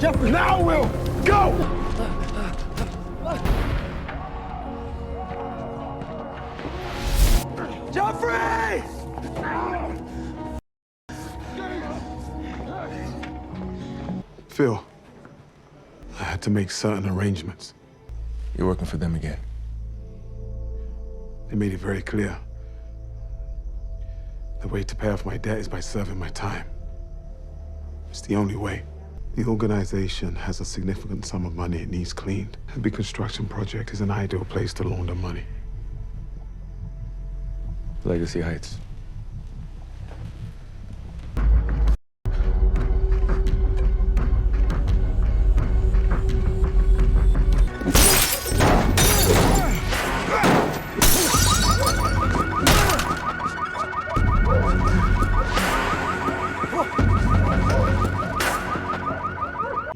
Jeffrey! Now, Will! Go! Jeffrey! Phil, I had to make certain arrangements. You're working for them again. They made it very clear. The way to pay off my debt is by serving my time. It's the only way. The organization has a significant sum of money it needs cleaned. A big construction project is an ideal place to launder money. Legacy Heights.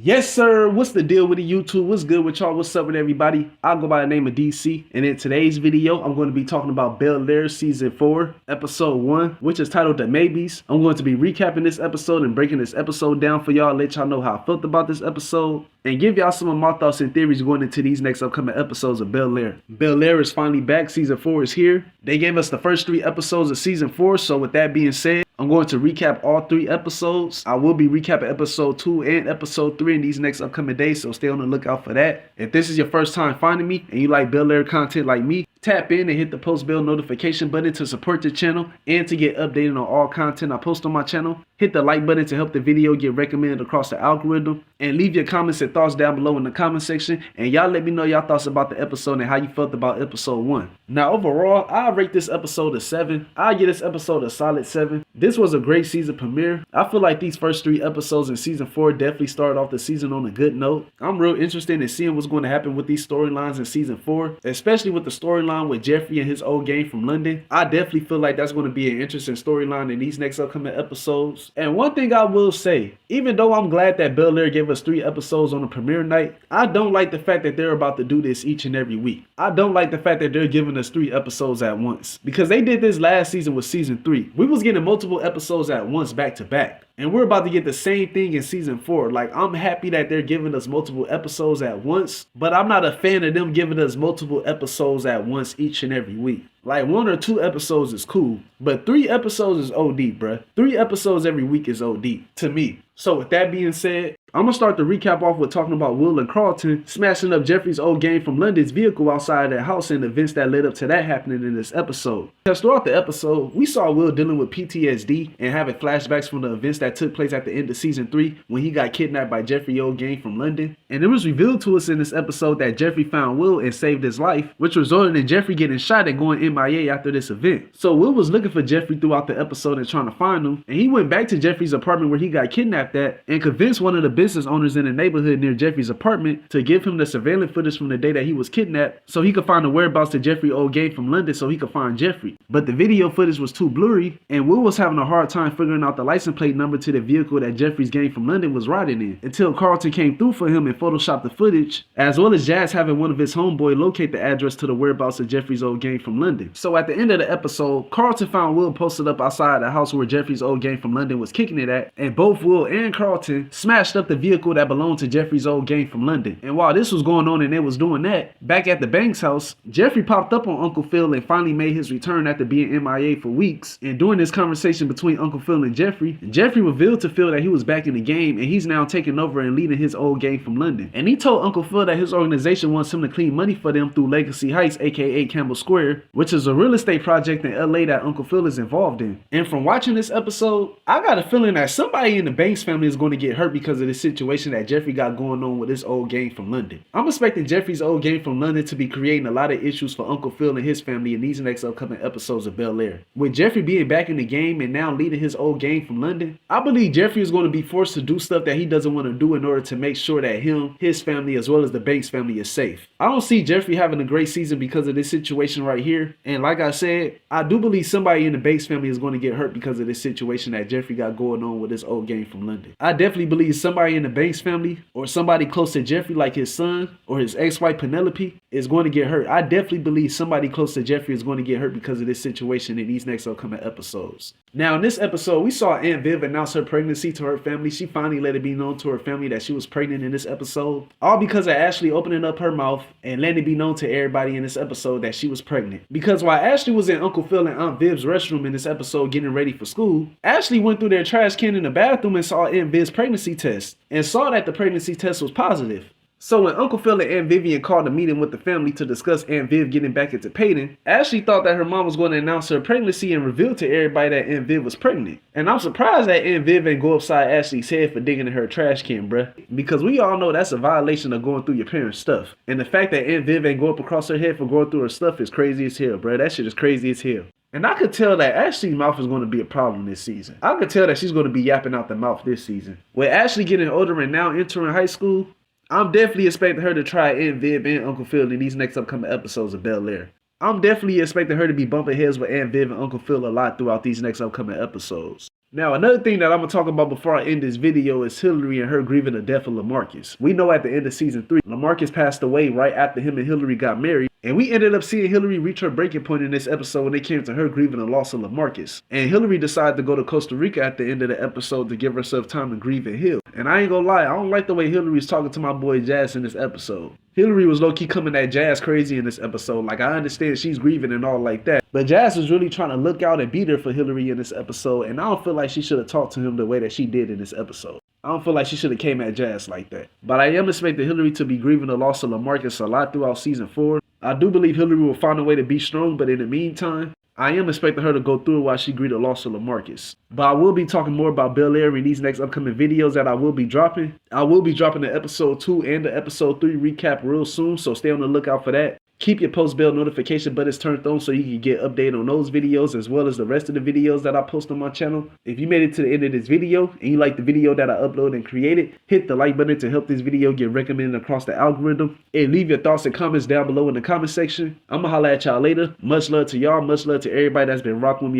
Yes, sir. What's the deal with the YouTube? What's good with y'all? What's up with everybody? I'll go by the name of DC. And in today's video, I'm going to be talking about Bel-Air Season 4, Episode 1, which is titled The MAYBES. I'm going to be recapping this episode and breaking this episode down for y'all, let y'all know how I felt about this episode, and give y'all some of my thoughts and theories going into these next upcoming episodes of Bel-Air. Bel-Air is finally back. Season 4 is here. They gave us the first 3 episodes of Season 4, so with that being said, I'm going to recap all 3 episodes. I will be recapping episode 2 and episode 3 in these next upcoming days, so stay on the lookout for that. If this is your first time finding me and you like Bel-Air content like me, tap in and hit the post bell notification button to support the channel and to get updated on all content I post on my channel. Hit the like button to help the video get recommended across the algorithm, and leave your comments and thoughts down below in the comment section, and y'all let me know y'all thoughts about the episode and how you felt about episode 1. Now overall, I rate this episode a 7. I give this episode a solid 7. This was a great season premiere. I feel like these first 3 episodes in season 4 definitely started off the season on a good note. I'm real interested in seeing what's going to happen with these storylines in season 4, especially with the storyline with Jeffrey and his old gang from London. I definitely feel like that's going to be an interesting storyline in these next upcoming episodes. And one thing I will say, even though I'm glad that Bel-Air gave us 3 episodes on the premiere night, I don't like the fact that they're about to do this each and every week. I don't like the fact that they're giving us 3 episodes at once, because they did this last season with season 3. We was getting multiple episodes at once back to back. And we're about to get the same thing in season 4. Like, I'm happy that they're giving us multiple episodes at once, but I'm not a fan of them giving us multiple episodes at once each and every week. Like, 1 or 2 episodes is cool, but 3 episodes is OD, bruh. 3 episodes every week is OD, to me. So with that being said, I'm going to start the recap off with talking about Will and Carlton smashing up Jeffrey's old gang from London's vehicle outside their house and events that led up to that happening in this episode. Because throughout the episode, we saw Will dealing with PTSD and having flashbacks from the events that took place at the end of season 3 when he got kidnapped by Jeffrey's old gang from London. And it was revealed to us in this episode that Jeffrey found Will and saved his life, which resulted in Jeffrey getting shot and going MIA after this event. So Will was looking for Jeffrey throughout the episode and trying to find him, and he went back to Jeffrey's apartment where he got kidnapped at and convinced one of the business owners in the neighborhood near Jeffrey's apartment to give him the surveillance footage from the day that he was kidnapped so he could find the whereabouts to Jeffrey's old gang from London so he could find Jeffrey. But the video footage was too blurry, and Will was having a hard time figuring out the license plate number to the vehicle that Jeffrey's gang from London was riding in, until Carlton came through for him and photoshopped the footage, as well as Jazz having one of his homeboy locate the address to the whereabouts of Jeffrey's old gang from London. So at the end of the episode, Carlton found Will posted up outside the house where Jeffrey's old gang from London was kicking it at, and both Will and Carlton smashed up the vehicle that belonged to Jeffrey's old gang from London. And while this was going on and they was doing that, back at the Banks house, Jeffrey popped up on Uncle Phil and finally made his return after being MIA for weeks. And during this conversation between Uncle Phil and Jeffrey revealed to Phil that he was back in the game and he's now taking over and leading his old gang from London. And he told Uncle Phil that his organization wants him to clean money for them through Legacy Heights, aka Campbell Square, which is a real estate project in LA that Uncle Phil is involved in. And from watching this episode, I got a feeling that somebody in the Banks family is going to get hurt because of this situation that Jeffrey got going on with his old gang from London. I'm expecting Jeffrey's old gang from London to be creating a lot of issues for Uncle Phil and his family in these next upcoming episodes of Bel-Air. With Jeffrey being back in the game and now leading his old gang from London, I believe Jeffrey is going to be forced to do stuff that he doesn't want to do in order to make sure that him, his family, as well as the Banks family is safe. I don't see Jeffrey having a great season because of this situation right here. And like I said, I do believe somebody in the Banks family is going to get hurt because of this situation that Jeffrey got going on with his old gang from London. I definitely believe somebody in the Banks family or somebody close to Jeffrey, like his son or his ex-wife Penelope, is going to get hurt. I definitely believe somebody close to Jeffrey is going to get hurt because of this situation in these next upcoming episodes. Now, in this episode, we saw Aunt Viv announce her pregnancy to her family. She finally let it be known to her family that she was pregnant in this episode. All because of Ashley opening up her mouth and letting it be known to everybody in this episode that she was pregnant. Because while Ashley was in Uncle Phil and Aunt Viv's restroom in this episode getting ready for school, Ashley went through their trash can in the bathroom and saw Aunt Viv's pregnancy test and saw that the pregnancy test was positive. So when Uncle Phil and Aunt Vivian called a meeting with the family to discuss Aunt Viv getting back into Peyton, Ashley thought that her mom was going to announce her pregnancy and reveal to everybody that Aunt Viv was pregnant. And I'm surprised that Aunt Viv ain't go upside Ashley's head for digging in her trash can, bruh. Because we all know that's a violation of going through your parents' stuff. And the fact that Aunt Viv ain't go up across her head for going through her stuff is crazy as hell, bruh. That shit is crazy as hell. And I could tell that Ashley's mouth is going to be a problem this season. I could tell that she's going to be yapping out the mouth this season. With Ashley getting older and now entering high school, I'm definitely expecting her to try Aunt Viv and Uncle Phil in these next upcoming episodes of Bel-Air. I'm definitely expecting her to be bumping heads with Aunt Viv and Uncle Phil a lot throughout these next upcoming episodes. Now, another thing that I'm going to talk about before I end this video is Hillary and her grieving the death of LaMarcus. We know at the end of season 3, LaMarcus passed away right after him and Hillary got married. And we ended up seeing Hillary reach her breaking point in this episode when it came to her grieving the loss of LaMarcus. And Hillary decided to go to Costa Rica at the end of the episode to give herself time to grieve and heal. And I ain't gonna lie, I don't like the way Hillary's talking to my boy Jazz in this episode. Hillary was low-key coming at Jazz crazy in this episode. Like, I understand she's grieving and all like that, but Jazz was really trying to look out and be there for Hillary in this episode, and I don't feel like she should have talked to him the way that she did in this episode. I don't feel like she should have came at Jazz like that. But I am expecting Hillary to be grieving the loss of LaMarcus a lot throughout season 4. I do believe Hillary will find a way to be strong, but in the meantime, I am expecting her to go through while she grieved the loss of LaMarcus. But I will be talking more about Bel-Air in these next upcoming videos that I will be dropping. I will be dropping the episode 2 and the episode 3 recap real soon, so stay on the lookout for that. Keep your post bell notification buttons turned on so you can get updated on those videos as well as the rest of the videos that I post on my channel. If you made it to the end of this video and you like the video that I uploaded and created, hit the like button to help this video get recommended across the algorithm. And leave your thoughts and comments down below in the comment section. I'ma holla at y'all later. Much love to y'all. Much love to everybody that's been rocking with me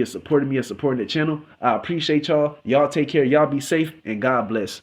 and supporting the channel. I appreciate y'all. Y'all take care. Y'all be safe and God bless.